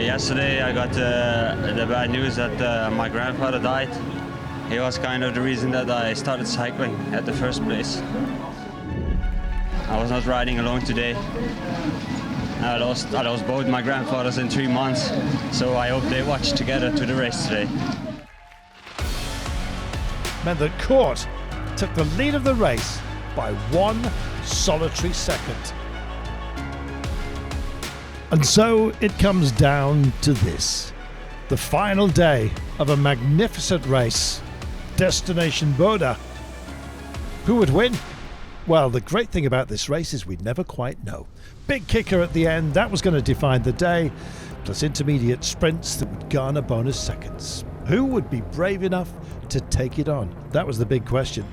Yesterday I got the bad news that my grandfather died. He was kind of the reason that I started cycling at the first place. I was not riding alone today. I lost both my grandfathers in 3 months, so I hope they watch together to the race today. Meant that Cort took the lead of the race by 1 solitary second. And so it comes down to this, the final day of a magnificent race, destination Bodø. Who would win? Well, the great thing about this race is we never quite know. Big kicker at the end, that was going to define the day, plus intermediate sprints that would garner bonus seconds. Who would be brave enough to take it on? That was the big question.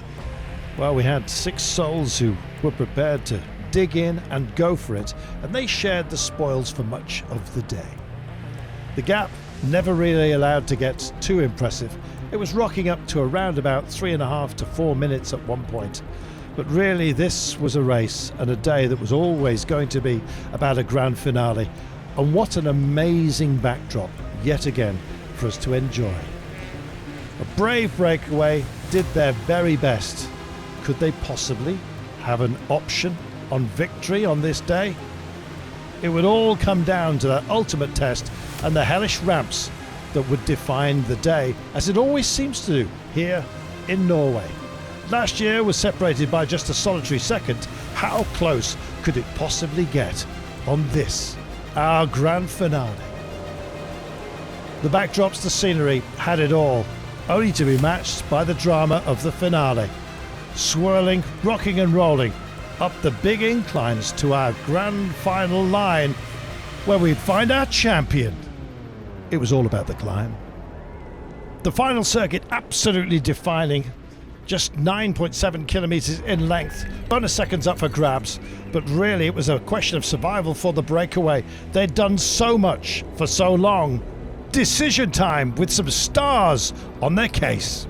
Well, we had 6 souls who were prepared to dig in and go for it, and they shared the spoils for much of the day. The gap never really allowed to get too impressive. It was rocking up to around about 3.5 to 4 minutes at one point. But really, this was a race and a day that was always going to be about a grand finale. And what an amazing backdrop, yet again, for us to enjoy. A brave breakaway did their very best. Could they possibly have an option on victory on this day? It would all come down to that ultimate test and the hellish ramps that would define the day, as it always seems to do here in Norway. Last year was separated by just a solitary second. How close could it possibly get on this, our grand finale? The backdrops, the scenery had it all, only to be matched by the drama of the finale. Swirling, rocking and rolling up the big inclines to our grand final line, where we'd find our champion. It was all about the climb. The final circuit absolutely defining, just 9.7 kilometres in length, bonus seconds up for grabs, but really it was a question of survival for the breakaway. They'd done so much for so long. Decision time with some stars on their case.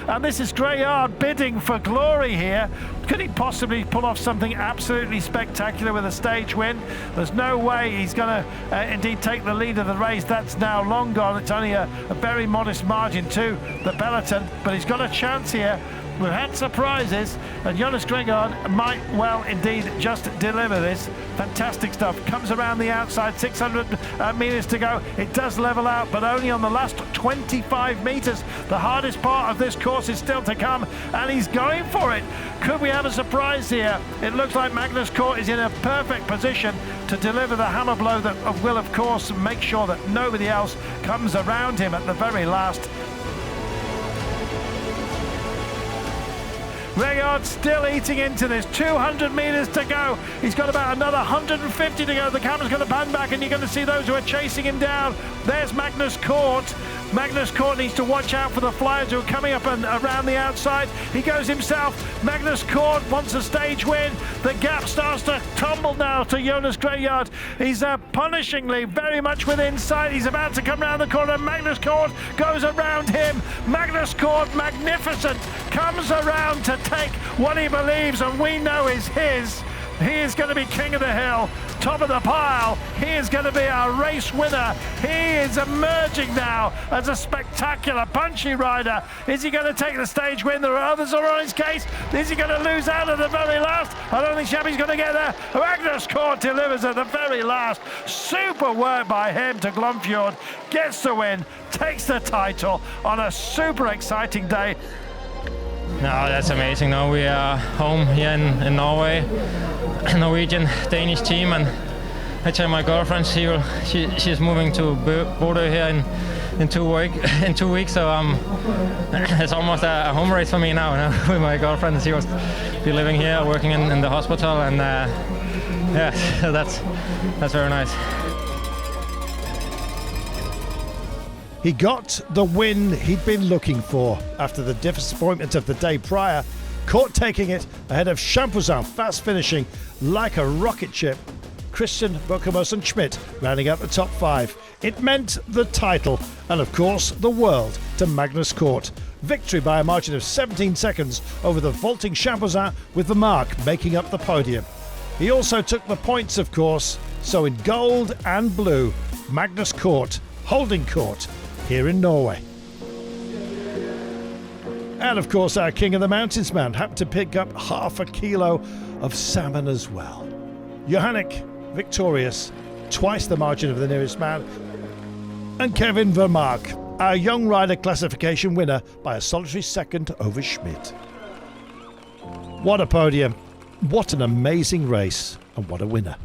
And this is Greyard bidding for glory here. Could he possibly pull off something absolutely spectacular with a stage win? There's no way he's going to indeed take the lead of the race. That's now long gone. It's only a very modest margin to the peloton, but he's got a chance here. We've had surprises, and Jonas Greyard might well indeed just deliver this. Fantastic stuff. Comes around the outside, 600 metres to go. It does level out, but only on the last 25 metres. The hardest part of this course is still to come, and he's going for it. Could we have a surprise here? It looks like Magnus Cort is in a perfect position to deliver the hammer blow that will, of course, make sure that nobody else comes around him at the very last. Greyard still eating into this, 200 metres to go. He's got about another 150 to go. The camera's going to pan back and you're going to see those who are chasing him down. There's Magnus Cort. Magnus Cort needs to watch out for the flyers who are coming up and around the outside. He goes himself. Magnus Cort wants a stage win. The gap starts to tumble now to Jonas Greyard. He's punishingly very much within sight. He's about to come round the corner. Magnus Cort goes around him. Magnus Cort, magnificent, comes around to take what he believes and we know is his. He is going to be king of the hill, top of the pile. He is going to be our race winner. He is emerging now as a spectacular, punchy rider. Is he going to take the stage win? There are others who are on his case. Is he going to lose out at the very last? I don't think Shabby's going to get there. Magnus Cort delivers at the very last. Super work by him to Glomfjord. Gets the win, takes the title on a super exciting day. No, that's amazing. Now we are home here in Norway, a Norwegian Danish team, and actually my girlfriend she's moving to Bodø here in 2 weeks, so it's almost a home race for me now with my girlfriend. She will be living here, working in the hospital, and yeah, so that's very nice. He got the win he'd been looking for after the disappointment of the day prior. Cort taking it ahead of Champoussin, fast finishing like a rocket ship. Christen, Bokamos and Schmidt rounding out the top 5. It meant the title and of course the world to Magnus Cort. Victory by a margin of 17 seconds over the vaulting Champoussin, with the mark making up the podium. He also took the points, of course, So in gold and blue, Magnus Cort holding court here in Norway. And of course our King of the Mountains man happened to pick up half a kilo of salmon as well. Johannik victorious, twice the margin of the nearest man. And Kevin Vermark, our young rider classification winner by a solitary second over Schmidt. What a podium, what an amazing race, and what a winner.